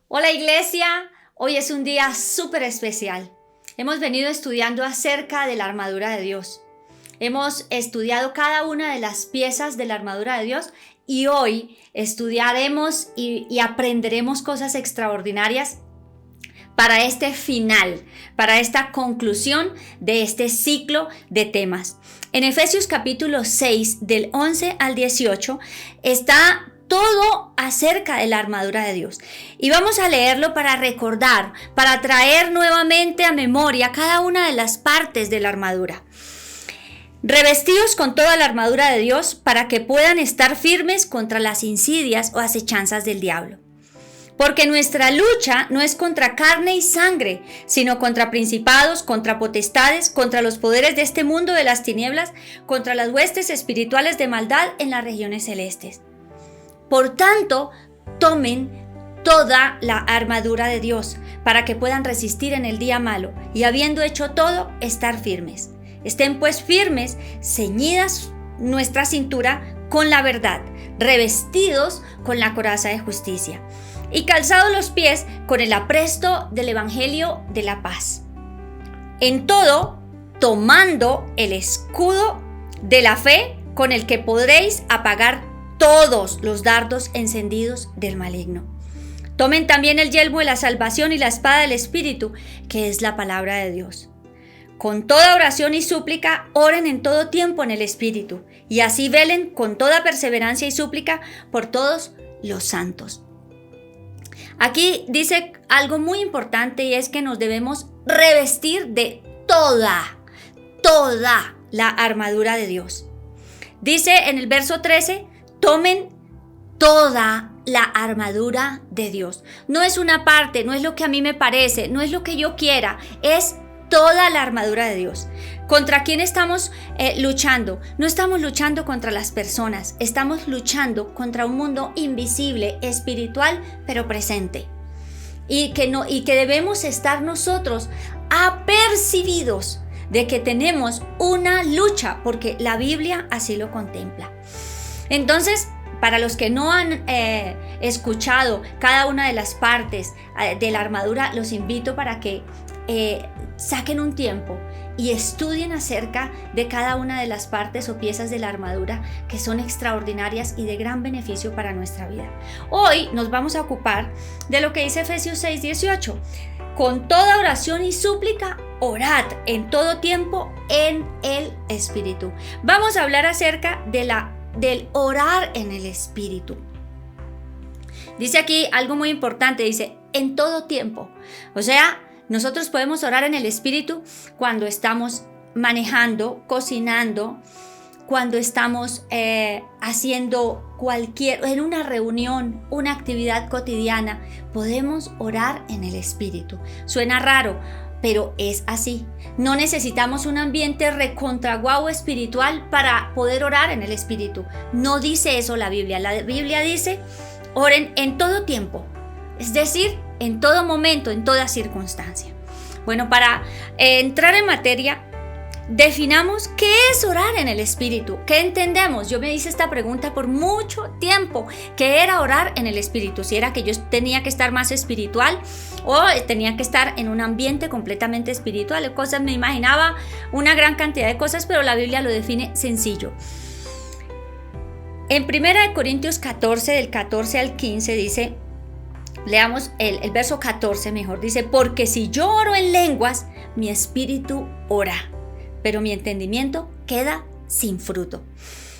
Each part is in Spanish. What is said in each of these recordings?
Hola iglesia, hoy es un día súper especial. Hemos venido estudiando acerca de la armadura de Dios. Hemos estudiado cada una de las piezas de la armadura de Dios y hoy estudiaremos y aprenderemos cosas extraordinarias para este final, para esta conclusión de este ciclo de temas. En Efesios capítulo 6, del 11 al 18, está todo acerca de la armadura de Dios. Y vamos a leerlo para recordar, para traer nuevamente a memoria cada una de las partes de la armadura. Revestidos con toda la armadura de Dios para que puedan estar firmes contra las insidias o acechanzas del diablo. Porque nuestra lucha no es contra carne y sangre, sino contra principados, contra potestades, contra los poderes de este mundo de las tinieblas, contra las huestes espirituales de maldad en las regiones celestes. Por tanto, tomen toda la armadura de Dios para que puedan resistir en el día malo y habiendo hecho todo, estar firmes. Estén pues firmes, ceñidas nuestra cintura con la verdad, revestidos con la coraza de justicia y calzados los pies con el apresto del evangelio de la paz. En todo, tomando el escudo de la fe con el que podréis apagar todos los dardos encendidos del maligno. Tomen también el yelmo de la salvación y la espada del Espíritu, que es la palabra de Dios. Con toda oración y súplica, oren en todo tiempo en el Espíritu, y así velen con toda perseverancia y súplica por todos los santos. Aquí dice algo muy importante y es que nos debemos revestir de toda la armadura de Dios. Dice en el verso 13, tomen toda la armadura de Dios. No es una parte, no es lo que a mí me parece, no es lo que yo quiera, es toda la armadura de Dios. ¿Contra quién estamos luchando? No estamos luchando contra las personas, estamos luchando contra un mundo invisible, espiritual, pero presente. Y que debemos estar nosotros apercibidos de que tenemos una lucha, porque la Biblia así lo contempla. Entonces, para los que no han escuchado cada una de las partes de la armadura, los invito para que saquen un tiempo y estudien acerca de cada una de las partes o piezas de la armadura que son extraordinarias y de gran beneficio para nuestra vida. Hoy nos vamos a ocupar de lo que dice Efesios 6:18. Con toda oración y súplica, orad en todo tiempo en el Espíritu. Vamos a hablar acerca del orar en el Espíritu. Dice aquí algo muy importante, dice en todo tiempo. O sea, nosotros podemos orar en el Espíritu cuando estamos manejando, cocinando, cuando estamos haciendo en una reunión, una actividad cotidiana. Podemos orar en el Espíritu. Suena raro, pero es así. No necesitamos un ambiente recontra guau espiritual para poder orar en el Espíritu. No dice eso la Biblia. La Biblia dice, oren en todo tiempo. Es decir, en todo momento, en toda circunstancia. Bueno, para entrar en materia, definamos qué es orar en el Espíritu. ¿Qué entendemos? Yo me hice esta pregunta por mucho tiempo. ¿Qué era orar en el Espíritu? Si era que yo tenía que estar más espiritual o tenía que estar en un ambiente completamente espiritual. Cosas, me imaginaba una gran cantidad de cosas, pero la Biblia lo define sencillo. En 1 Corintios 14, del 14 al 15 dice, leamos el verso 14 mejor, dice, porque si yo oro en lenguas, mi espíritu ora, pero mi entendimiento queda sin fruto.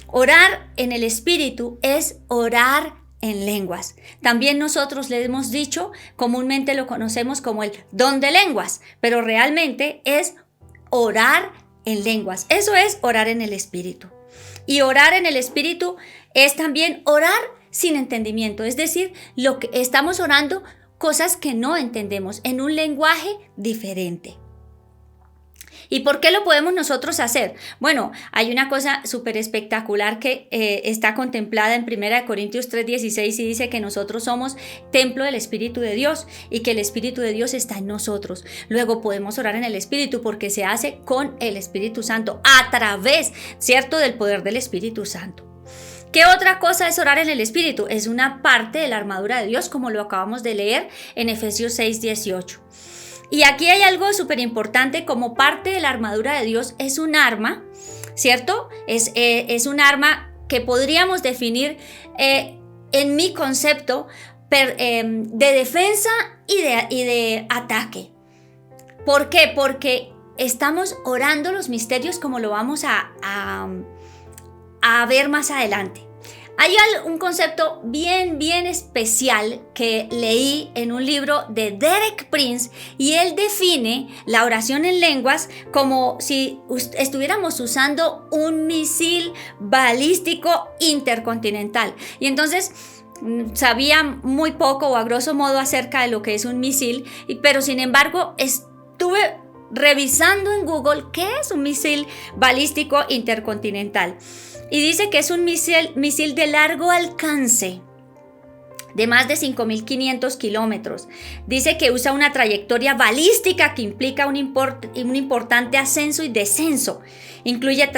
Orar en el Espíritu es orar en lenguas. También nosotros le hemos dicho, comúnmente lo conocemos como el don de lenguas, pero realmente es orar en lenguas. Eso es orar en el Espíritu. Y orar en el Espíritu es también orar sin entendimiento, es decir, lo que estamos orando, cosas que no entendemos en un lenguaje diferente. ¿Y por qué lo podemos nosotros hacer? Bueno, hay una cosa súper espectacular que está contemplada en 1 Corintios 3:16 y dice que nosotros somos templo del Espíritu de Dios y que el Espíritu de Dios está en nosotros. Luego podemos orar en el Espíritu porque se hace con el Espíritu Santo, a través, ¿cierto?, del poder del Espíritu Santo. ¿Qué otra cosa es orar en el Espíritu? Es una parte de la armadura de Dios, como lo acabamos de leer en Efesios 6:18. Y aquí hay algo súper importante. Como parte de la armadura de Dios es un arma, ¿cierto? Es un arma que podríamos definir en mi concepto de defensa y de ataque. ¿Por qué? Porque estamos orando los misterios, como lo vamos a ver más adelante. Hay un concepto bien especial que leí en un libro de Derek Prince, y él define la oración en lenguas como si estuviéramos usando un misil balístico intercontinental. Y entonces sabía muy poco o a grosso modo acerca de lo que es un misil, pero sin embargo estuve revisando en Google qué es un misil balístico intercontinental. Y dice que es un misil de largo alcance, de más de 5.500 kilómetros. Dice que usa una trayectoria balística que implica un importante ascenso y descenso. Incluye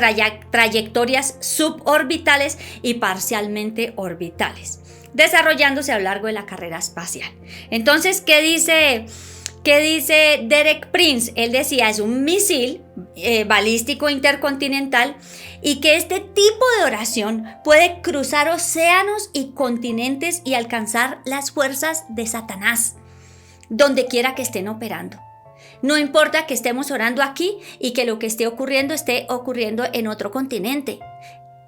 trayectorias suborbitales y parcialmente orbitales, desarrollándose a lo largo de la carrera espacial. Entonces, ¿qué dice Derek Prince? Él decía, es un misil balístico intercontinental, y que este tipo de oración puede cruzar océanos y continentes y alcanzar las fuerzas de Satanás, donde quiera que estén operando. No importa que estemos orando aquí y que lo que esté ocurriendo en otro continente.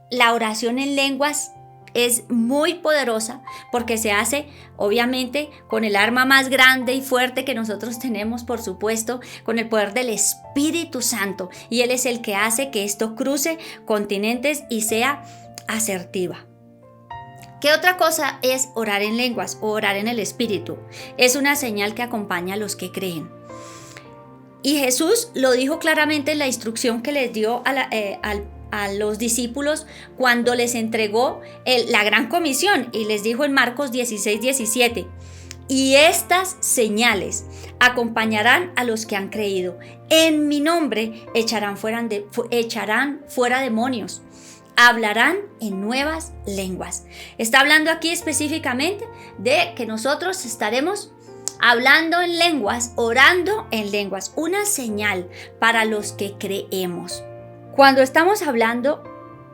La oración en lenguas es muy poderosa porque se hace obviamente con el arma más grande y fuerte que nosotros tenemos, por supuesto, con el poder del Espíritu Santo, y Él es el que hace que esto cruce continentes y sea asertiva. ¿Qué otra cosa es orar en lenguas o orar en el Espíritu? Es una señal que acompaña a los que creen. Y Jesús lo dijo claramente en la instrucción que les dio a los discípulos cuando les entregó la gran comisión, y les dijo en Marcos 16:17: y estas señales acompañarán a los que han creído. En mi nombre echarán fuera demonios, hablarán en nuevas lenguas. Está hablando aquí específicamente de que nosotros estaremos hablando en lenguas, orando en lenguas, una señal para los que creemos. Cuando estamos hablando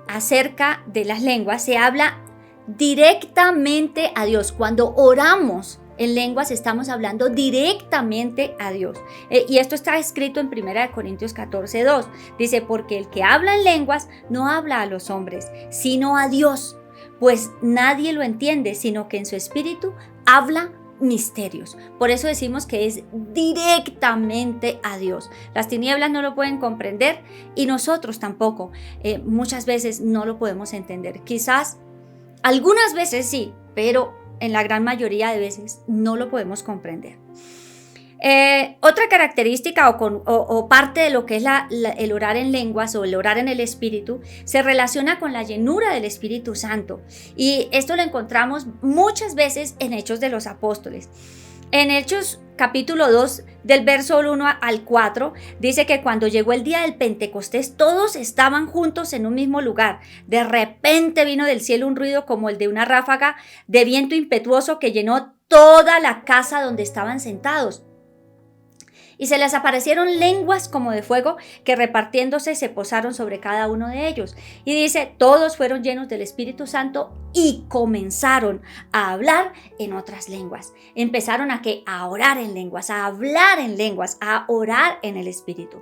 acerca de las lenguas, se habla directamente a Dios. Cuando oramos en lenguas, estamos hablando directamente a Dios. Y esto está escrito en 1 Corintios 14:2. Dice, porque el que habla en lenguas no habla a los hombres, sino a Dios, pues nadie lo entiende, sino que en su espíritu habla misterios. Por eso decimos que es directamente a Dios. Las tinieblas no lo pueden comprender y nosotros tampoco. Muchas veces no lo podemos entender. Quizás algunas veces sí, pero en la gran mayoría de veces no lo podemos comprender. Otra característica o parte de lo que es el orar en lenguas o el orar en el Espíritu se relaciona con la llenura del Espíritu Santo, y esto lo encontramos muchas veces en Hechos de los Apóstoles. En Hechos capítulo 2 del verso 1 al 4 dice que cuando llegó el día del Pentecostés todos estaban juntos en un mismo lugar. De repente vino del cielo un ruido como el de una ráfaga de viento impetuoso que llenó toda la casa donde estaban sentados. Y se les aparecieron lenguas como de fuego que repartiéndose se posaron sobre cada uno de ellos. Y dice, todos fueron llenos del Espíritu Santo y comenzaron a hablar en otras lenguas. Empezaron a orar en lenguas, a hablar en lenguas, a orar en el Espíritu.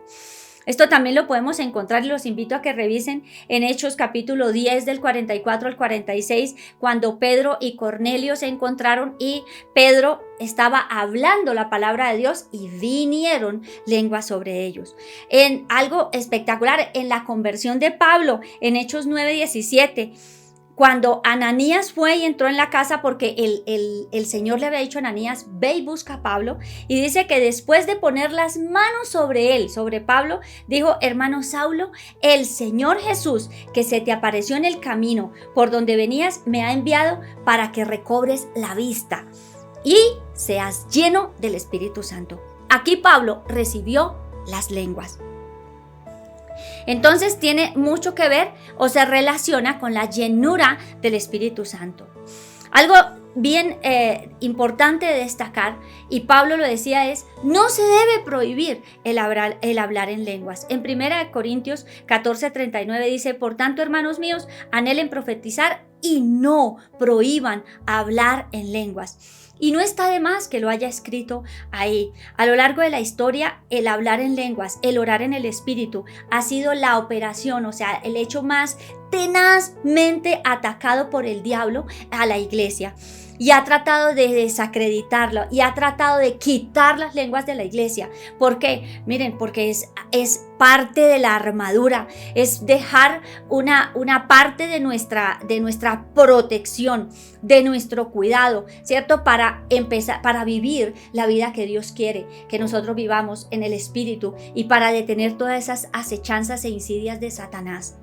Esto también lo podemos encontrar y los invito a que revisen en Hechos capítulo 10 del 44 al 46, cuando Pedro y Cornelio se encontraron y Pedro estaba hablando la palabra de Dios y vinieron lenguas sobre ellos. En algo espectacular, en la conversión de Pablo, en Hechos 9:17, cuando Ananías fue y entró en la casa porque el Señor le había dicho a Ananías, ve y busca a Pablo, y dice que después de poner las manos sobre él, sobre Pablo, dijo, hermano Saulo, el Señor Jesús que se te apareció en el camino por donde venías me ha enviado para que recobres la vista y seas lleno del Espíritu Santo. Aquí Pablo recibió las lenguas. Entonces tiene mucho que ver o se relaciona con la llenura del Espíritu Santo. Algo bien importante de destacar, y Pablo lo decía, es no se debe prohibir el hablar en lenguas. En 1 Corintios 14:39 dice: por tanto, hermanos míos, anhelen profetizar y no prohíban hablar en lenguas. Y no está de más que lo haya escrito ahí. A lo largo de la historia, el hablar en lenguas, el orar en el Espíritu, ha sido la operación, o sea, el hecho más tenazmente atacado por el diablo a la iglesia. Y ha tratado de desacreditarlo y ha tratado de quitar las lenguas de la iglesia. ¿Por qué? Miren, porque es parte de la armadura, es dejar una parte de nuestra protección, de nuestro cuidado, ¿cierto? Para empezar, para vivir la vida que Dios quiere que nosotros vivamos en el Espíritu y para detener todas esas acechanzas e insidias de Satanás.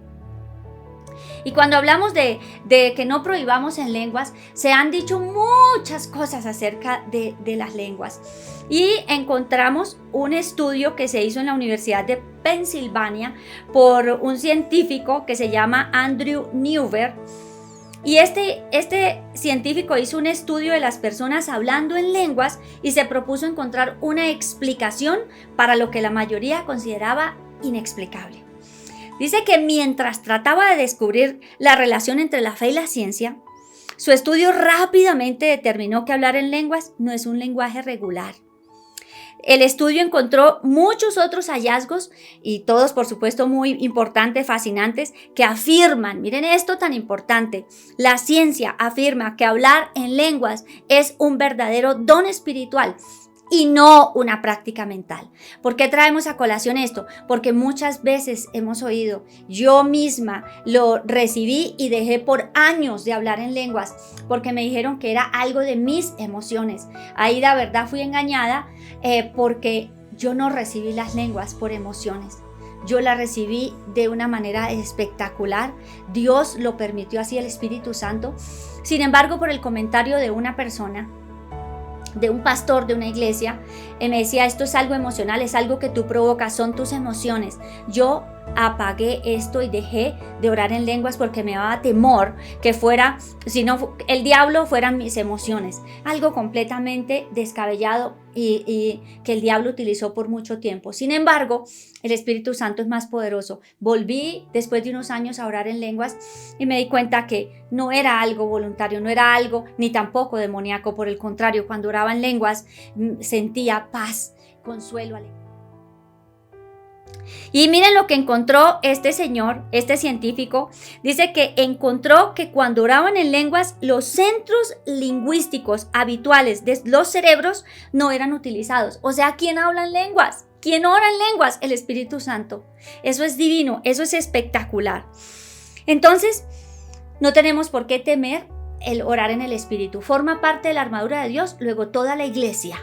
Y cuando hablamos de que no prohibamos en lenguas, se han dicho muchas cosas acerca de las lenguas. Y encontramos un estudio que se hizo en la Universidad de Pensilvania por un científico que se llama Andrew Newberg. Y este científico hizo un estudio de las personas hablando en lenguas y se propuso encontrar una explicación para lo que la mayoría consideraba inexplicable. Dice que mientras trataba de descubrir la relación entre la fe y la ciencia, su estudio rápidamente determinó que hablar en lenguas no es un lenguaje regular. El estudio encontró muchos otros hallazgos y todos, por supuesto, muy importantes, fascinantes, que afirman, miren esto tan importante, la ciencia afirma que hablar en lenguas es un verdadero don espiritual y no una práctica mental. ¿Por qué traemos a colación esto? Porque muchas veces hemos oído, yo misma lo recibí y dejé por años de hablar en lenguas porque me dijeron que era algo de mis emociones. Ahí la verdad fui engañada porque yo no recibí las lenguas por emociones. Yo la recibí de una manera espectacular. Dios lo permitió así, el Espíritu Santo. Sin embargo, por el comentario de una persona, de un pastor de una iglesia, me decía, esto es algo emocional, es algo que tú provocas, son tus emociones. Yo apagué esto y dejé de orar en lenguas porque me daba temor que fuera, si no, el diablo fueran mis emociones. Algo completamente descabellado y que el diablo utilizó por mucho tiempo. Sin embargo, el Espíritu Santo es más poderoso. Volví después de unos años a orar en lenguas y me di cuenta que no era algo voluntario, no era algo ni tampoco demoníaco. Por el contrario, cuando oraba en lenguas sentía paz, consuelo, alegría. Y miren lo que encontró este señor, este científico. Dice que encontró que cuando oraban en lenguas, los centros lingüísticos habituales de los cerebros no eran utilizados. O sea, ¿quién habla en lenguas? ¿Quién ora en lenguas? El Espíritu Santo. Eso es divino, eso es espectacular. Entonces, no tenemos por qué temer el orar en el Espíritu. Forma parte de la armadura de Dios. Luego toda la iglesia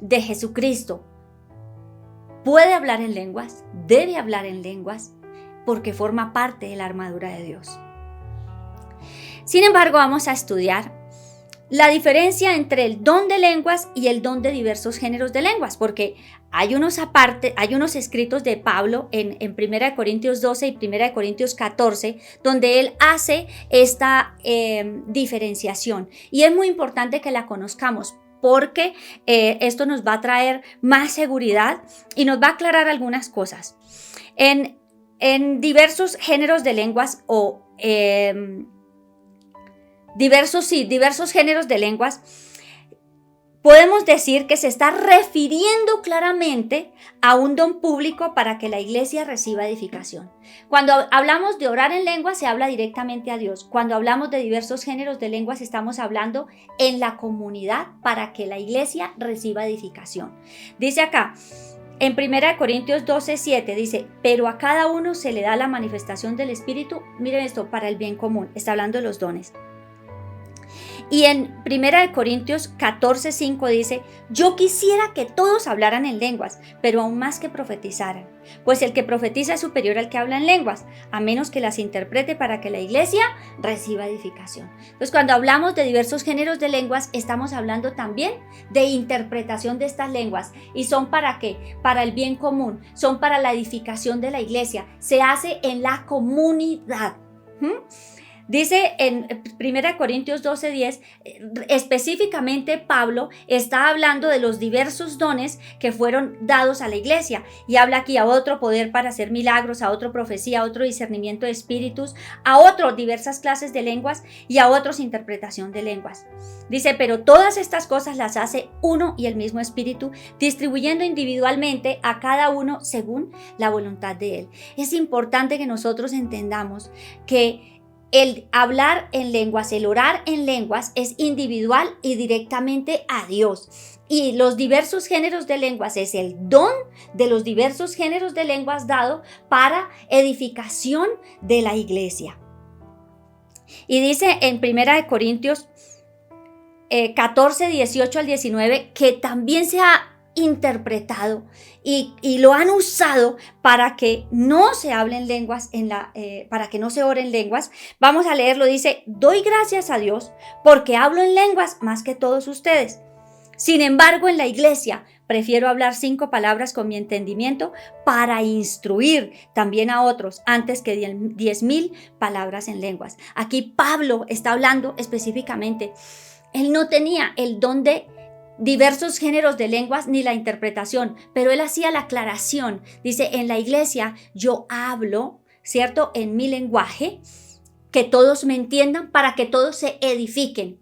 de Jesucristo puede hablar en lenguas, debe hablar en lenguas, porque forma parte de la armadura de Dios. Sin embargo, vamos a estudiar la diferencia entre el don de lenguas y el don de diversos géneros de lenguas, porque hay unos escritos de Pablo en 1 Corintios 12 y 1 Corintios 14, donde él hace esta diferenciación. Y es muy importante que la conozcamos, porque esto nos va a traer más seguridad y nos va a aclarar algunas cosas. En diversos géneros de lenguas o diversos géneros de lenguas, podemos decir que se está refiriendo claramente a un don público para que la iglesia reciba edificación. Cuando hablamos de orar en lenguas, se habla directamente a Dios. Cuando hablamos de diversos géneros de lenguas, estamos hablando en la comunidad para que la iglesia reciba edificación. Dice acá, en 1 Corintios 12:7, dice, pero a cada uno se le da la manifestación del Espíritu, miren esto, para el bien común. Está hablando de los dones. Y en 1 Corintios 14:5 dice, yo quisiera que todos hablaran en lenguas, pero aún más que profetizaran. Pues el que profetiza es superior al que habla en lenguas, a menos que las interprete para que la iglesia reciba edificación. Entonces, cuando hablamos de diversos géneros de lenguas, estamos hablando también de interpretación de estas lenguas. ¿Y son para qué? Para el bien común, son para la edificación de la iglesia. Se hace en la comunidad. Dice en 1 Corintios 12:10, específicamente Pablo está hablando de los diversos dones que fueron dados a la iglesia y habla aquí a otro poder para hacer milagros, a otro profecía, a otro discernimiento de espíritus, a otro diversas clases de lenguas y a otros interpretación de lenguas. Dice, pero todas estas cosas las hace uno y el mismo espíritu, distribuyendo individualmente a cada uno según la voluntad de él. Es importante que nosotros entendamos que el hablar en lenguas, el orar en lenguas es individual y directamente a Dios. Y los diversos géneros de lenguas es el don de los diversos géneros de lenguas dado para edificación de la iglesia. Y dice en 1 Corintios 14, 18 al 19 que también se ha interpretado y lo han usado para que no se hablen lenguas, para que no se oren lenguas. Vamos a leerlo, dice, doy gracias a Dios porque hablo en lenguas más que todos ustedes. Sin embargo, en la iglesia prefiero hablar 5 palabras con mi entendimiento para instruir también a otros antes que 10,000 palabras en lenguas. Aquí Pablo está hablando específicamente. Él no tenía el don de diversos géneros de lenguas ni la interpretación, pero él hacía la aclaración. Dice, en la iglesia yo hablo, ¿cierto?, en mi lenguaje, que todos me entiendan para que todos se edifiquen.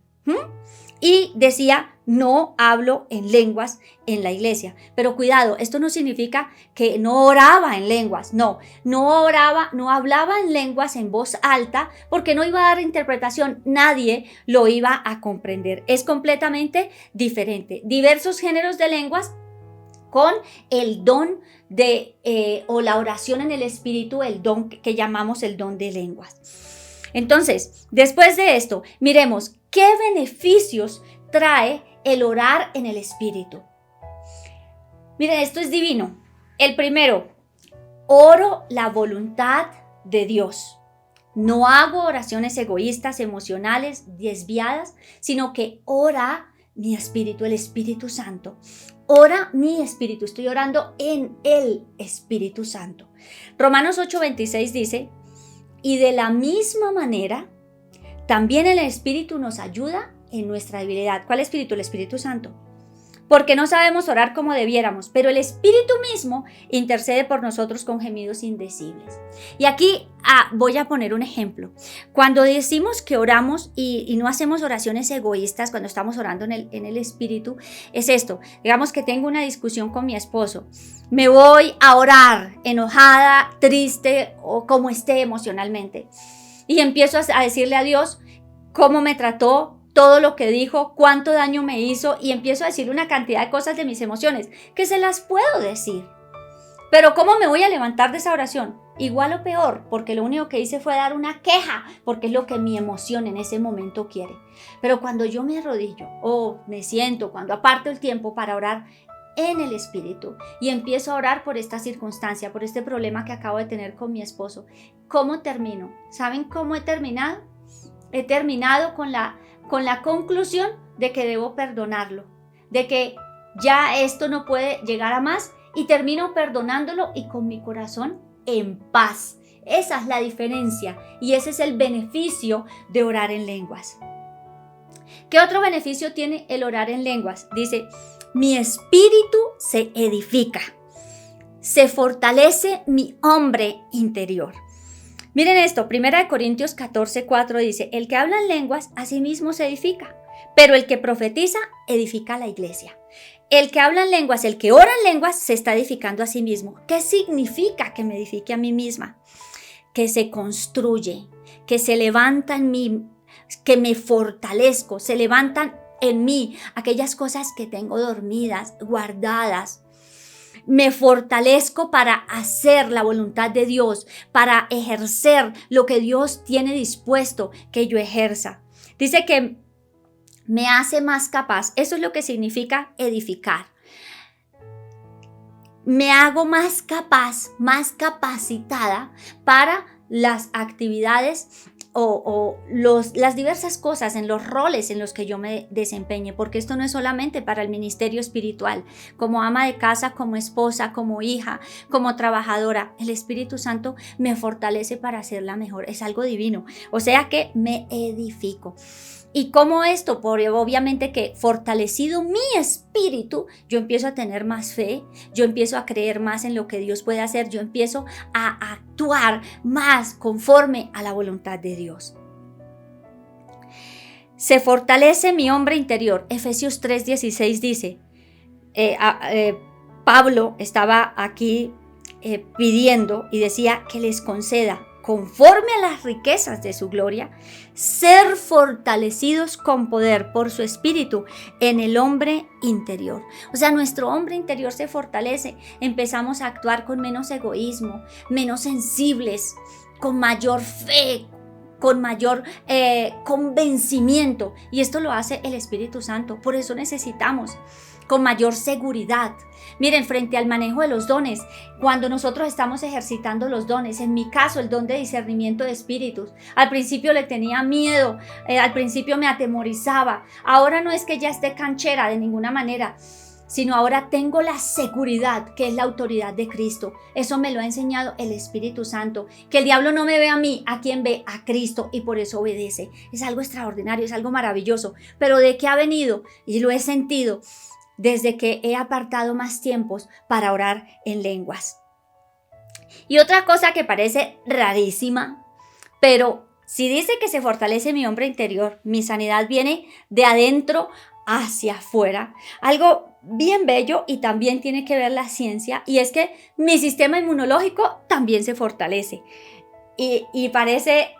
Y decía, no hablo en lenguas en la iglesia. Pero cuidado, esto no significa que no oraba en lenguas. No oraba, no hablaba en lenguas en voz alta porque no iba a dar interpretación. Nadie lo iba a comprender. Es completamente diferente. Diversos géneros de lenguas con el don de, o la oración en el espíritu, el don que llamamos el don de lenguas. Entonces, después de esto, miremos qué beneficios trae el orar en el espíritu. Miren, esto es divino. El primero, oro la voluntad de Dios. No hago oraciones egoístas, emocionales, desviadas, sino que ora mi espíritu, el Espíritu Santo. Ora mi espíritu. Estoy orando en el Espíritu Santo. Romanos 8:26 dice, y de la misma manera, también el Espíritu nos ayuda en nuestra debilidad. ¿Cuál Espíritu? El Espíritu Santo. Porque no sabemos orar como debiéramos, pero el Espíritu mismo intercede por nosotros con gemidos indecibles. Y aquí voy a poner un ejemplo. Cuando decimos que oramos y no hacemos oraciones egoístas cuando estamos orando en el Espíritu, es esto. Digamos que tengo una discusión con mi esposo. Me voy a orar enojada, triste o como esté emocionalmente. Y empiezo a decirle a Dios cómo me trató, todo lo que dijo, cuánto daño me hizo, y empiezo a decir una cantidad de cosas de mis emociones que se las puedo decir. Pero ¿cómo me voy a levantar de esa oración? Igual o peor, porque lo único que hice fue dar una queja, porque es lo que mi emoción en ese momento quiere. Pero cuando yo me arrodillo o me siento, cuando aparto el tiempo para orar en el Espíritu y empiezo a orar por esta circunstancia, por este problema que acabo de tener con mi esposo, ¿cómo termino? ¿Saben cómo he terminado? He terminado con la conclusión de que debo perdonarlo, de que ya esto no puede llegar a más, y termino perdonándolo y con mi corazón en paz. Esa es la diferencia y ese es el beneficio de orar en lenguas. ¿Qué otro beneficio tiene el orar en lenguas? Dice, mi espíritu se edifica, se fortalece mi hombre interior. Miren esto, 1 Corintios 14:4 dice, el que habla en lenguas a sí mismo se edifica, pero el que profetiza edifica a la iglesia. El que habla en lenguas, el que ora en lenguas, se está edificando a sí mismo. ¿Qué significa que me edifique a mí misma? Que se construye, que se levanta en mí, que me fortalezco, se levantan en mí aquellas cosas que tengo dormidas, guardadas. Me fortalezco para hacer la voluntad de Dios, para ejercer lo que Dios tiene dispuesto que yo ejerza. Dice que me hace más capaz. Eso es lo que significa edificar. Me hago más capaz, más capacitada para las actividades o las diversas cosas, en los roles en los que yo me desempeñe, porque esto no es solamente para el ministerio espiritual, como ama de casa, como esposa, como hija, como trabajadora. El Espíritu Santo me fortalece para hacerla mejor, es algo divino, o sea que me edifico. ¿Y cómo esto? Porque obviamente que fortalecido mi espíritu, yo empiezo a tener más fe, yo empiezo a creer más en lo que Dios puede hacer, yo empiezo a actuar más conforme a la voluntad de Dios. Se fortalece mi hombre interior. Efesios 3:16 dice, Pablo estaba aquí pidiendo y decía que les conceda, conforme a las riquezas de su gloria, ser fortalecidos con poder por su espíritu en el hombre interior. O sea, nuestro hombre interior se fortalece, empezamos a actuar con menos egoísmo, menos sensibles, con mayor fe, con mayor convencimiento, y esto lo hace el Espíritu Santo. Por eso necesitamos con mayor seguridad. Miren, frente al manejo de los dones, cuando nosotros estamos ejercitando los dones, en mi caso el don de discernimiento de espíritus, al principio le tenía miedo, al principio me atemorizaba, ahora no es que ya esté canchera de ninguna manera, sino ahora tengo la seguridad que es la autoridad de Cristo. Eso me lo ha enseñado el Espíritu Santo, que el diablo no me ve a mí, a quien ve a Cristo, y por eso obedece. Es algo extraordinario, es algo maravilloso, pero ¿de qué ha venido? Y lo he sentido desde que he apartado más tiempos para orar en lenguas. Y otra cosa que parece rarísima, pero si dice que se fortalece mi hombre interior, mi sanidad viene de adentro hacia afuera. Algo bien bello, y también tiene que ver la ciencia, y es que mi sistema inmunológico también se fortalece. Y parece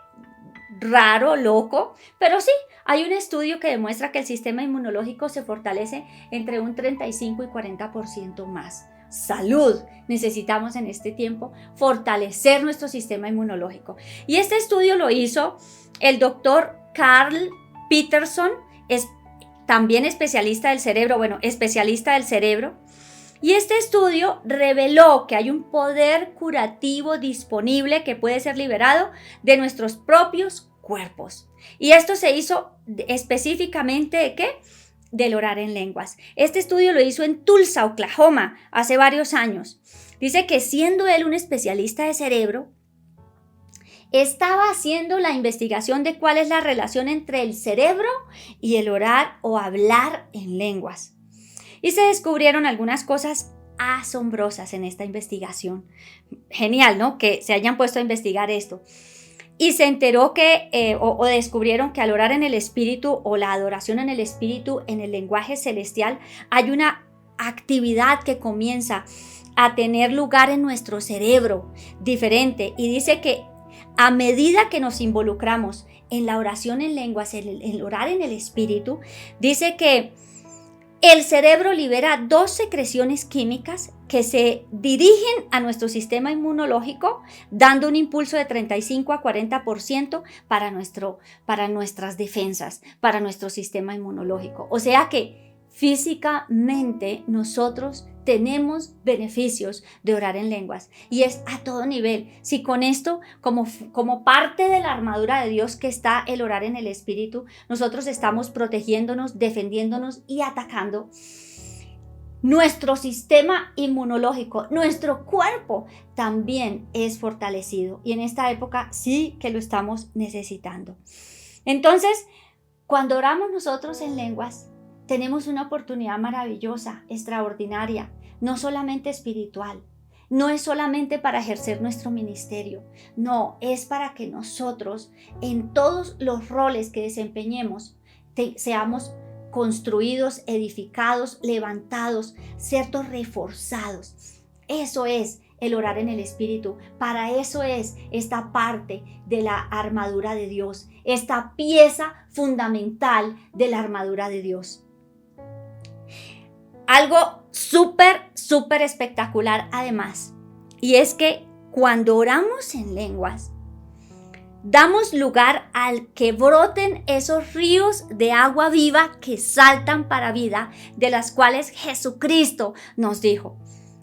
raro, loco, pero sí, hay un estudio que demuestra que el sistema inmunológico se fortalece entre un 35 y 40% más. Salud, necesitamos en este tiempo fortalecer nuestro sistema inmunológico. Y este estudio lo hizo el doctor Carl Peterson, es también especialista del cerebro, y este estudio reveló que hay un poder curativo disponible que puede ser liberado de nuestros propios cuerpos. Y esto se hizo específicamente ¿de qué? Del orar en lenguas. Este estudio lo hizo en Tulsa, Oklahoma, hace varios años. Dice que siendo él un especialista de cerebro, estaba haciendo la investigación de cuál es la relación entre el cerebro y el orar o hablar en lenguas. Y se descubrieron algunas cosas asombrosas en esta investigación. Genial, ¿no? Que se hayan puesto a investigar esto. Y se enteró que, descubrieron que al orar en el Espíritu o la adoración en el Espíritu, en el lenguaje celestial, hay una actividad que comienza a tener lugar en nuestro cerebro diferente. Y dice que a medida que nos involucramos en la oración en lenguas, en el orar en el Espíritu, dice que el cerebro libera 2 secreciones químicas que se dirigen a nuestro sistema inmunológico, dando un impulso de 35 a 40% para nuestras defensas, para nuestro sistema inmunológico. O sea que físicamente nosotros tenemos beneficios de orar en lenguas, y es a todo nivel. Si con esto, como parte de la armadura de Dios que está el orar en el Espíritu, nosotros estamos protegiéndonos, defendiéndonos y atacando, nuestro sistema inmunológico, nuestro cuerpo también es fortalecido, y en esta época sí que lo estamos necesitando. Entonces, cuando oramos nosotros en lenguas, tenemos una oportunidad maravillosa, extraordinaria, no solamente espiritual, no es solamente para ejercer nuestro ministerio, no, es para que nosotros en todos los roles que desempeñemos seamos construidos, edificados, levantados, ciertos, reforzados. Eso es el orar en el Espíritu. Para eso es esta parte de la armadura de Dios, esta pieza fundamental de la armadura de Dios. Algo súper espectacular además, y es que cuando oramos en lenguas, damos lugar al que broten esos ríos de agua viva que saltan para vida, de las cuales Jesucristo nos dijo.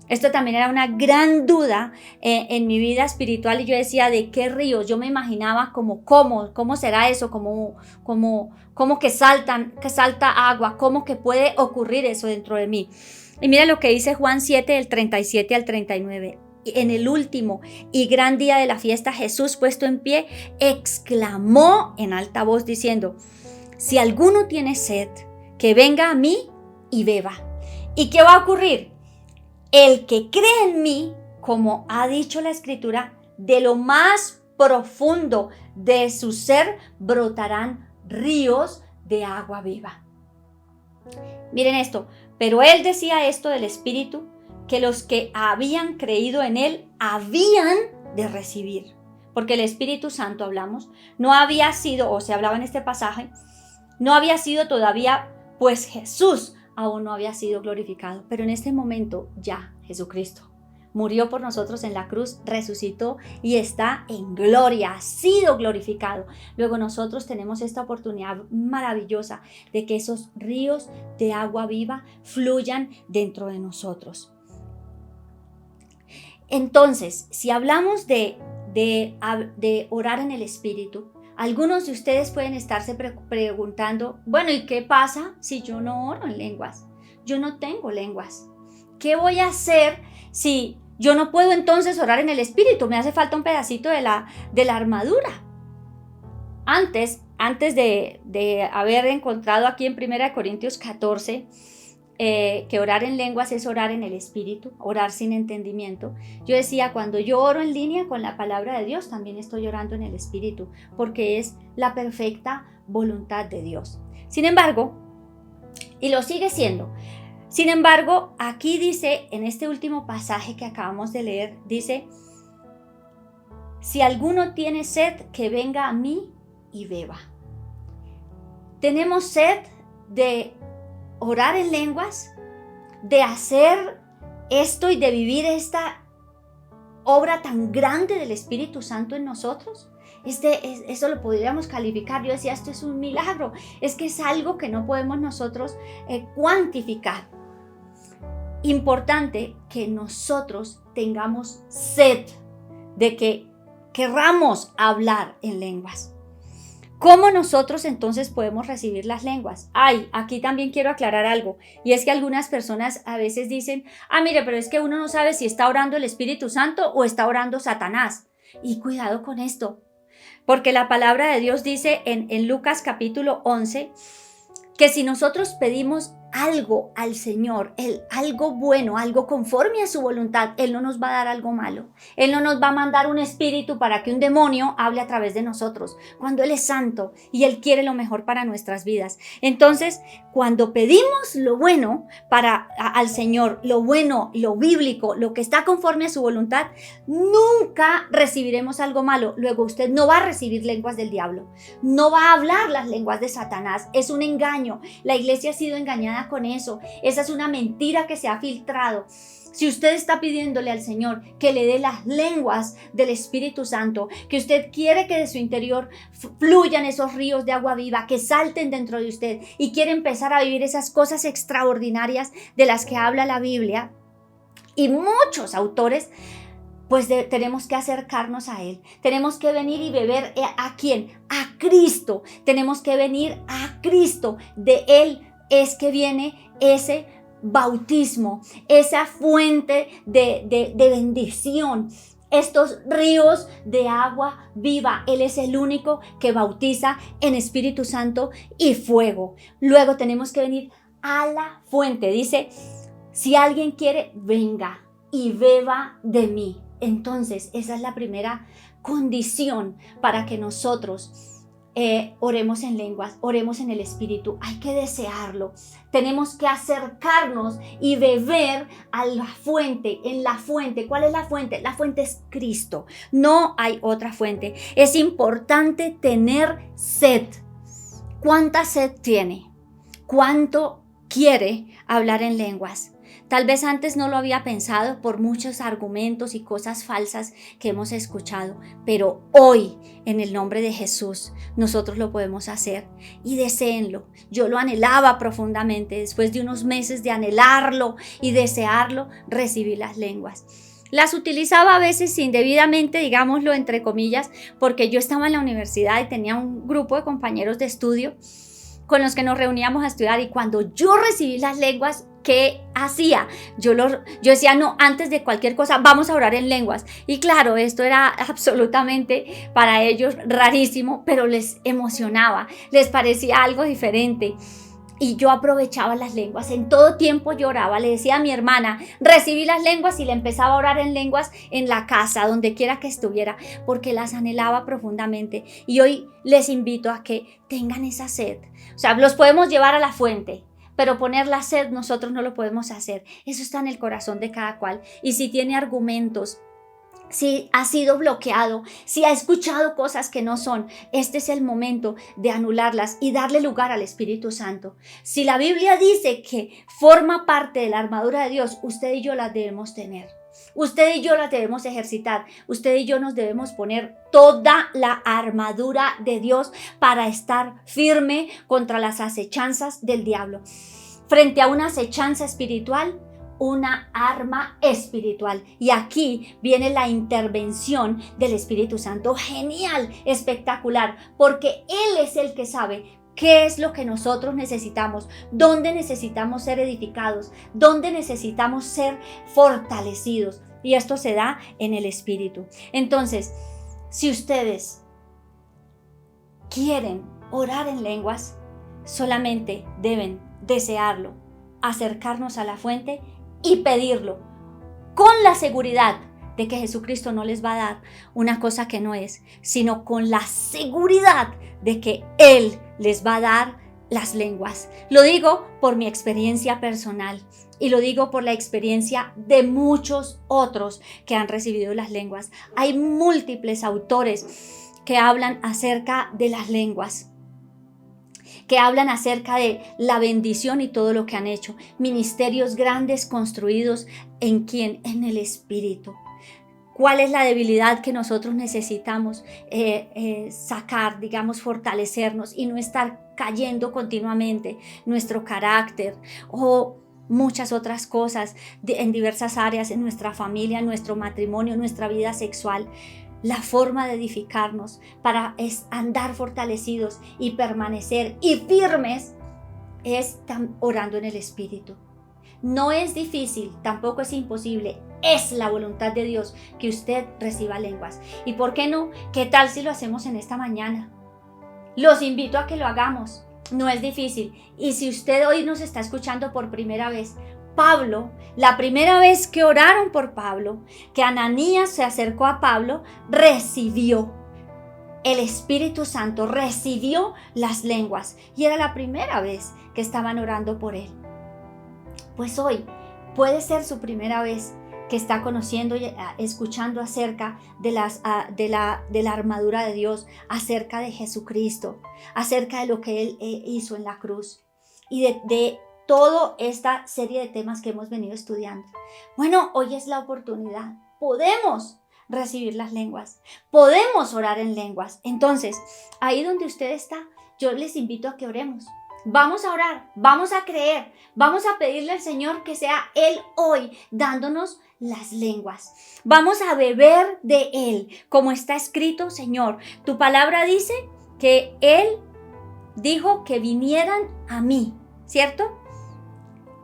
Esto también era una gran duda en mi vida espiritual y yo decía, ¿de qué ríos? Yo me imaginaba ¿cómo será eso? ¿Cómo que salta agua? ¿Cómo que puede ocurrir eso dentro de mí? Y mira lo que dice Juan 7, del 37 al 39. En el último y gran día de la fiesta, Jesús, puesto en pie, exclamó en alta voz diciendo, si alguno tiene sed, que venga a mí y beba. ¿Y qué va a ocurrir? El que cree en mí, como ha dicho la Escritura, de lo más profundo de su ser brotarán ríos de agua viva. Miren esto, pero él decía esto del Espíritu, que los que habían creído en él habían de recibir. Porque el Espíritu Santo, hablamos, no había sido, o se hablaba en este pasaje, no había sido todavía, pues Jesús aún no había sido glorificado. Pero en este momento ya Jesucristo murió por nosotros en la cruz, resucitó y está en gloria, ha sido glorificado. Luego nosotros tenemos esta oportunidad maravillosa de que esos ríos de agua viva fluyan dentro de nosotros. Entonces, si hablamos de orar en el Espíritu, algunos de ustedes pueden estarse preguntando, bueno, ¿y qué pasa si yo no oro en lenguas? Yo no tengo lenguas. ¿Qué voy a hacer si yo no puedo entonces orar en el Espíritu? Me hace falta un pedacito de la armadura. Antes de haber encontrado aquí en 1 Corintios 14, que orar en lenguas es orar en el Espíritu, orar sin entendimiento. Yo decía, cuando yo oro en línea con la palabra de Dios, también estoy orando en el Espíritu, porque es la perfecta voluntad de Dios. Sin embargo, y lo sigue siendo, sin embargo, aquí dice, en este último pasaje que acabamos de leer, dice, si alguno tiene sed, que venga a mí y beba. Tenemos sed de orar en lenguas, de hacer esto y de vivir esta obra tan grande del Espíritu Santo en nosotros. Eso lo podríamos calificar. Yo decía, esto es un milagro. Es que es algo que no podemos nosotros cuantificar. Importante que nosotros tengamos sed de que querramos hablar en lenguas. ¿Cómo nosotros entonces podemos recibir las lenguas? Aquí también quiero aclarar algo, y es que algunas personas a veces dicen, mire, pero es que uno no sabe si está orando el Espíritu Santo o está orando Satanás. Y cuidado con esto, porque la palabra de Dios dice en Lucas capítulo 11, que si nosotros pedimos algo al Señor, algo bueno, algo conforme a su voluntad, Él no nos va a dar algo malo. Él no nos va a mandar un espíritu para que un demonio hable a través de nosotros, cuando Él es santo y Él quiere lo mejor para nuestras vidas. Entonces, cuando pedimos lo bueno al Señor, lo bueno, lo bíblico, lo que está conforme a su voluntad, nunca recibiremos algo malo. Luego usted no va a recibir lenguas del diablo, no va a hablar las lenguas de Satanás. Es un engaño. La iglesia ha sido engañada con eso. Esa es una mentira que se ha filtrado. Si usted está pidiéndole al Señor que le dé las lenguas del Espíritu Santo, que usted quiere que de su interior fluyan esos ríos de agua viva, que salten dentro de usted y quiere empezar a vivir esas cosas extraordinarias de las que habla la Biblia y muchos autores, pues tenemos que acercarnos a Él. Tenemos que venir y beber ¿a quién? A Cristo. Tenemos que venir a Cristo. De Él es que viene ese bautismo, esa fuente de bendición, estos ríos de agua viva. Él es el único que bautiza en Espíritu Santo y fuego. Luego tenemos que venir a la fuente. Dice, si alguien quiere, venga y beba de mí. Entonces, esa es la primera condición para que nosotros oremos en lenguas, oremos en el Espíritu. Hay que desearlo. Tenemos que acercarnos y beber a la fuente, en la fuente. ¿Cuál es la fuente? La fuente es Cristo. No hay otra fuente. Es importante tener sed. ¿Cuánta sed tiene? ¿Cuánto quiere hablar en lenguas? Tal vez antes no lo había pensado por muchos argumentos y cosas falsas que hemos escuchado, pero hoy, en el nombre de Jesús, nosotros lo podemos hacer y deséenlo. Yo lo anhelaba profundamente. Después de unos meses de anhelarlo y desearlo, recibí las lenguas. Las utilizaba a veces indebidamente, digámoslo entre comillas, porque yo estaba en la universidad y tenía un grupo de compañeros de estudio con los que nos reuníamos a estudiar, y cuando yo recibí las lenguas, ¿qué hacía? Yo decía, no, antes de cualquier cosa, vamos a orar en lenguas. Y claro, esto era absolutamente para ellos rarísimo, pero les emocionaba, les parecía algo diferente. Y yo aprovechaba las lenguas, en todo tiempo yo oraba, le decía a mi hermana, recibí las lenguas y le empezaba a orar en lenguas en la casa, donde quiera que estuviera, porque las anhelaba profundamente. Y hoy les invito a que tengan esa sed. O sea, los podemos llevar a la fuente, pero poner la sed nosotros no lo podemos hacer. Eso está en el corazón de cada cual. Y si tiene argumentos, si ha sido bloqueado, si ha escuchado cosas que no son, este es el momento de anularlas y darle lugar al Espíritu Santo. Si la Biblia dice que forma parte de la armadura de Dios, usted y yo las debemos tener. Usted y yo las debemos ejercitar. Usted y yo nos debemos poner toda la armadura de Dios para estar firme contra las acechanzas del diablo. Frente a una acechanza espiritual, una arma espiritual. Y aquí viene la intervención del Espíritu Santo. Genial, espectacular, porque Él es el que sabe qué es lo que nosotros necesitamos, dónde necesitamos ser edificados, dónde necesitamos ser fortalecidos. Y esto se da en el Espíritu. Entonces, si ustedes quieren orar en lenguas, solamente deben desearlo, acercarnos a la fuente y pedirlo con la seguridad de que Jesucristo no les va a dar una cosa que no es, sino con la seguridad de que Él les va a dar las lenguas. Lo digo por mi experiencia personal y lo digo por la experiencia de muchos otros que han recibido las lenguas. Hay múltiples autores que hablan acerca de las lenguas, que hablan acerca de la bendición y todo lo que han hecho. Ministerios grandes construidos ¿en quién? En el Espíritu. ¿Cuál es la debilidad que nosotros necesitamos sacar, digamos, fortalecernos y no estar cayendo continuamente? Nuestro carácter o muchas otras cosas en diversas áreas, en nuestra familia, en nuestro matrimonio, en nuestra vida sexual. La forma de edificarnos para andar fortalecidos y permanecer y firmes es orando en el Espíritu. No es difícil, tampoco es imposible. Es la voluntad de Dios que usted reciba lenguas. ¿Y por qué no? ¿Qué tal si lo hacemos en esta mañana? Los invito a que lo hagamos. No es difícil. Y si usted hoy nos está escuchando por primera vez, Pablo, la primera vez que oraron por Pablo, que Ananías se acercó a Pablo, recibió el Espíritu Santo, recibió las lenguas y era la primera vez que estaban orando por él. Pues hoy puede ser su primera vez que está conociendo y escuchando acerca de la armadura de Dios, acerca de Jesucristo, acerca de lo que Él hizo en la cruz y de toda esta serie de temas que hemos venido estudiando. Bueno, hoy es la oportunidad. Podemos recibir las lenguas. Podemos orar en lenguas. Entonces, ahí donde usted está, yo les invito a que oremos. Vamos a orar, vamos a creer, vamos a pedirle al Señor que sea Él hoy dándonos las lenguas. Vamos a beber de Él, como está escrito, Señor. Tu palabra dice que Él dijo que vinieran a mí, ¿cierto?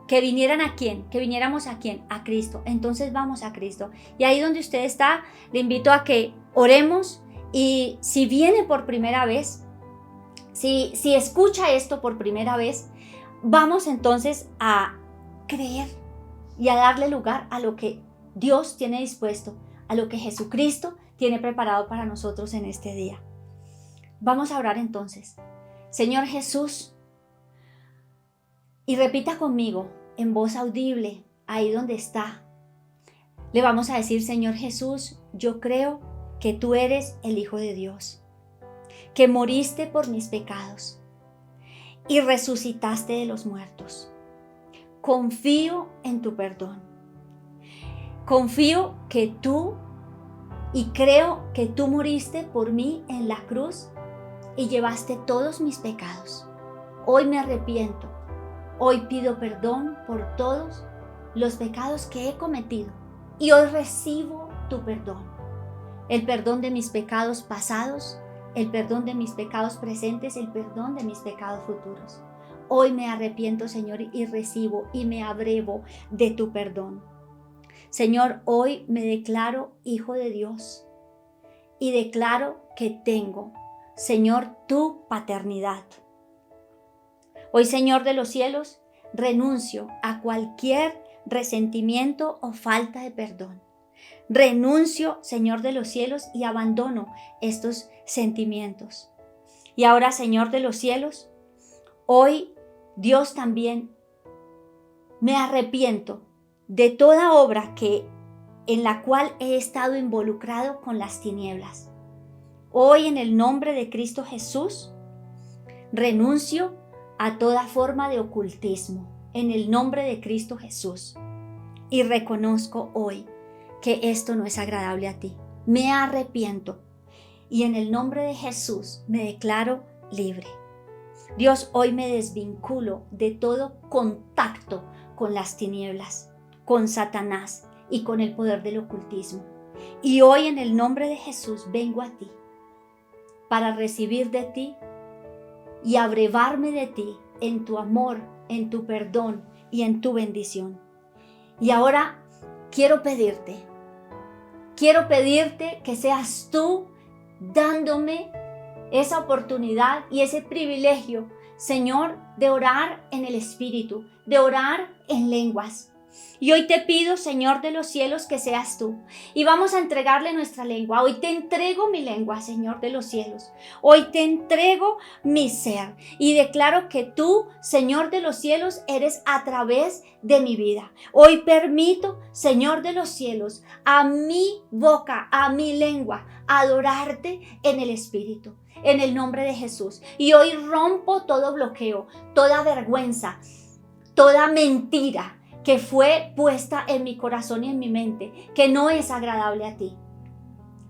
¿Que vinieran a quién? ¿Que viniéramos a quién? A Cristo. Entonces vamos a Cristo. Y ahí donde usted está, le invito a que oremos y si viene por primera vez, si escucha esto por primera vez, vamos entonces a creer y a darle lugar a lo que Dios tiene dispuesto, a lo que Jesucristo tiene preparado para nosotros en este día. Vamos a orar entonces. Señor Jesús, y repita conmigo en voz audible, ahí donde está. Le vamos a decir, Señor Jesús, yo creo que tú eres el Hijo de Dios, que moriste por mis pecados y resucitaste de los muertos. confío en tu perdón. Confío que tú y creo que tú moriste por mí en la cruz y llevaste todos mis pecados. Hoy me arrepiento. Hoy pido perdón por todos los pecados que he cometido y hoy recibo tu perdón. El perdón de mis pecados pasados, el perdón de mis pecados presentes, el perdón de mis pecados futuros. Hoy me arrepiento, Señor, y recibo y me abrevo de tu perdón. Señor, hoy me declaro hijo de Dios y declaro que tengo, Señor, tu paternidad. Hoy, Señor de los cielos, renuncio a cualquier resentimiento o falta de perdón. Renuncio, Señor de los cielos, y abandono estos sentimientos. Y ahora, Señor de los cielos, hoy Dios también me arrepiento de toda obra en la cual he estado involucrado con las tinieblas. Hoy, en el nombre de Cristo Jesús, renuncio a toda forma de ocultismo, en el nombre de Cristo Jesús. Y reconozco hoy que esto no es agradable a ti. Me arrepiento y en el nombre de Jesús me declaro libre. Dios, hoy me desvinculo de todo contacto con las tinieblas, con Satanás y con el poder del ocultismo. Y hoy en el nombre de Jesús vengo a ti para recibir de ti y abrevarme de ti en tu amor, en tu perdón y en tu bendición. Y ahora quiero pedirte que seas tú dándome esa oportunidad y ese privilegio, Señor, de orar en el Espíritu, de orar en lenguas. Y hoy te pido, Señor de los cielos, que seas tú. Y vamos a entregarle nuestra lengua. Hoy te entrego mi lengua, Señor de los cielos. Hoy te entrego mi ser. Y declaro que tú, Señor de los cielos, eres a través de mi vida. Hoy permito, Señor de los cielos, a mi boca, a mi lengua, adorarte en el Espíritu, en el nombre de Jesús. Y hoy rompo todo bloqueo, toda vergüenza, toda mentira que fue puesta en mi corazón y en mi mente, que no es agradable a ti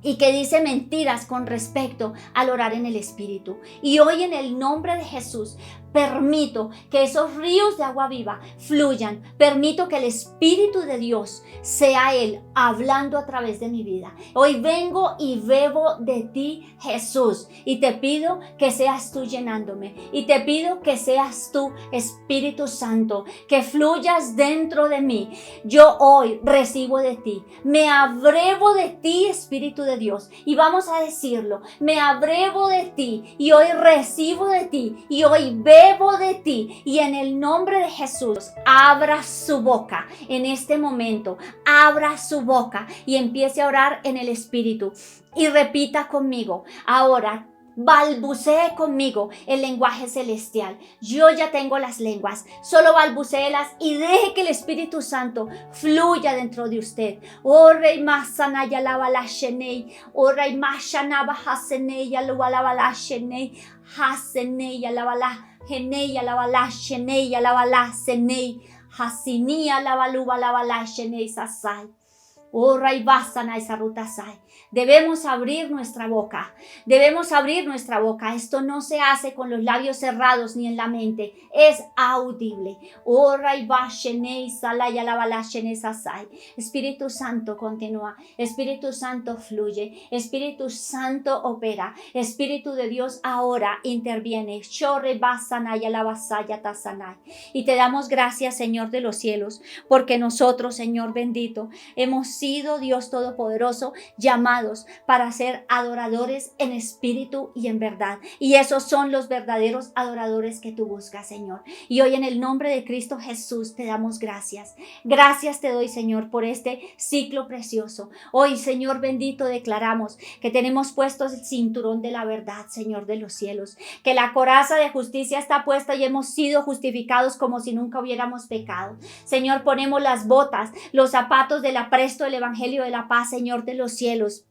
y que dice mentiras con respecto al orar en el Espíritu. Y hoy en el nombre de Jesús permito que esos ríos de agua viva fluyan. Permito que el Espíritu de Dios sea Él hablando a través de mi vida. Hoy vengo y bebo de ti, Jesús, y te pido que seas tú llenándome. Y te pido que seas tú, Espíritu Santo, que fluyas dentro de mí. Yo hoy recibo de ti. Me abrevo de ti, Espíritu de Dios. Y vamos a decirlo. Me abrevo de ti y hoy recibo de ti y hoy bebo de ti. Y en el nombre de Jesús, abra su boca en este momento. Abra su boca y empiece a orar en el Espíritu. Y repita conmigo. Ahora, balbucee conmigo el lenguaje celestial. Yo ya tengo las lenguas, solo balbucéelas y deje que el Espíritu Santo fluya dentro de usted. Oh rey masanaya la bala shenei, oh rey mashanaba hasenei ya la bala shenei, hasenei ya la bala genei ya la bala shenei ya la bala senei, hasinia la baluba la bala shenei sasai. Oh rey basana esa ruta sai. Debemos abrir nuestra boca. Debemos abrir nuestra boca. Esto no se hace con los labios cerrados ni en la mente. Es audible. Oh, Espíritu Santo continúa. Espíritu Santo fluye. Espíritu Santo opera. Espíritu de Dios ahora interviene. Y te damos gracias, Señor de los cielos, porque nosotros, Señor bendito, hemos sido, Dios Todopoderoso, llamados para ser adoradores en espíritu y en verdad. Y esos son los verdaderos adoradores que tú buscas, Señor. Y hoy en el nombre de Cristo Jesús te damos gracias. Gracias te doy, Señor, por este ciclo precioso. Hoy, Señor bendito, declaramos que tenemos puesto el cinturón de la verdad, Señor de los cielos. Que la coraza de justicia está puesta y hemos sido justificados como si nunca hubiéramos pecado. Señor, ponemos las botas, los zapatos del apresto del Evangelio de la paz, Señor de los cielos.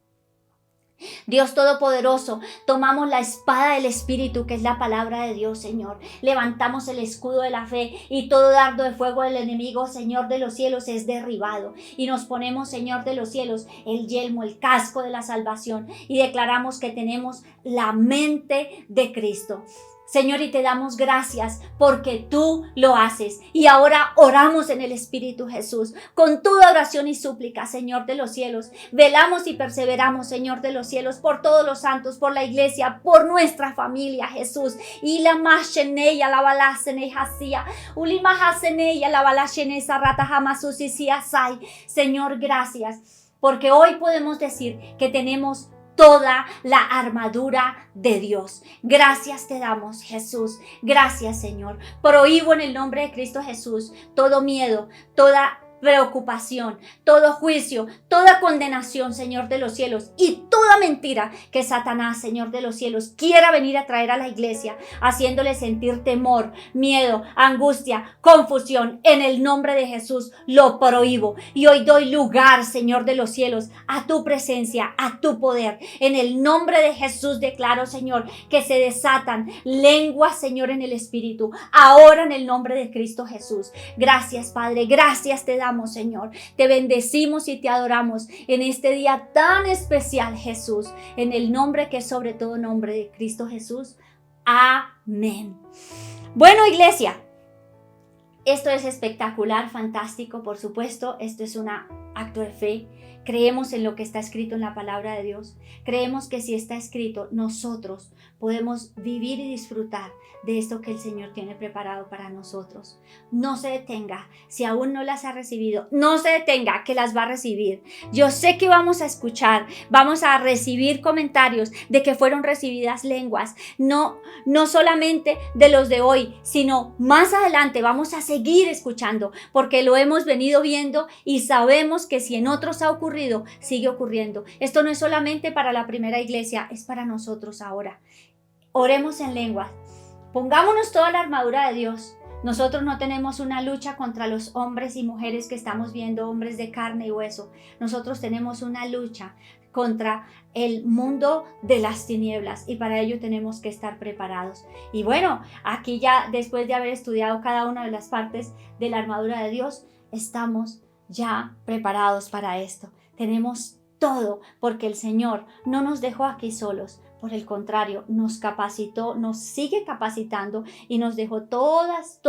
Dios Todopoderoso, tomamos la espada del Espíritu, que es la palabra de Dios, Señor. Levantamos el escudo de la fe y todo dardo de fuego del enemigo, Señor de los cielos, es derribado. Y nos ponemos, Señor de los cielos, el yelmo, el casco de la salvación y declaramos que tenemos la mente de Cristo. Señor, y te damos gracias porque tú lo haces. Y ahora oramos en el Espíritu, Jesús, con toda oración y súplica, Señor de los cielos. Velamos y perseveramos, Señor de los cielos, por todos los santos, por la iglesia, por nuestra familia, Jesús. Y la masheneya, la balacene hacia, ulima haseneya, la balachene sarata jamasusicia sai. Señor, gracias, porque hoy podemos decir que tenemos toda la armadura de Dios. Gracias te damos, Jesús. Gracias, Señor. Prohíbo en el nombre de Cristo Jesús todo miedo, toda preocupación, todo juicio, toda condenación, Señor de los cielos, y toda mentira que Satanás, Señor de los cielos, quiera venir a traer a la iglesia, haciéndole sentir temor, miedo, angustia, confusión. En el nombre de Jesús lo prohíbo y hoy doy lugar, Señor de los cielos, a tu presencia, a tu poder. En el nombre de Jesús declaro, Señor, que se desatan lenguas, Señor, en el Espíritu, ahora en el nombre de Cristo Jesús. Gracias, Padre, gracias te damos, Señor. Te bendecimos y te adoramos en este día tan especial, Jesús, en el nombre que es sobre todo nombre de Cristo Jesús. Amén. Bueno, iglesia, esto es espectacular, fantástico, por supuesto. Esto es un acto de fe. Creemos en lo que está escrito en la palabra de Dios. Creemos que si está escrito, nosotros podemos vivir y disfrutar de esto que el Señor tiene preparado para nosotros. No se detenga. Si aún no las ha recibido, no se detenga, que las va a recibir. Yo sé que vamos a escuchar, vamos a recibir comentarios de que fueron recibidas lenguas. No solamente de los de hoy, sino más adelante vamos a seguir escuchando, porque lo hemos venido viendo y sabemos que si en otros ha ocurrido, sigue ocurriendo. Esto no es solamente para la primera iglesia, es para nosotros ahora. Oremos en lenguas. Pongámonos toda la armadura de Dios. Nosotros no tenemos una lucha contra los hombres y mujeres que estamos viendo, hombres de carne y hueso. Nosotros tenemos una lucha contra el mundo de las tinieblas y para ello tenemos que estar preparados. Y bueno, aquí ya después de haber estudiado cada una de las partes de la armadura de Dios, estamos ya preparados para esto. Tenemos todo porque el Señor no nos dejó aquí solos. Por el contrario, nos capacitó, nos sigue capacitando y nos dejó todas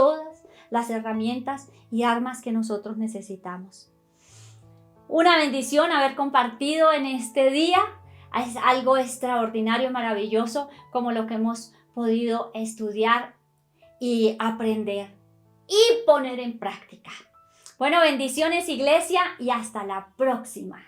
las herramientas y armas que nosotros necesitamos. Una bendición haber compartido en este día. Es algo extraordinario, maravilloso, como lo que hemos podido estudiar y aprender y poner en práctica. Bueno, bendiciones, iglesia, y hasta la próxima.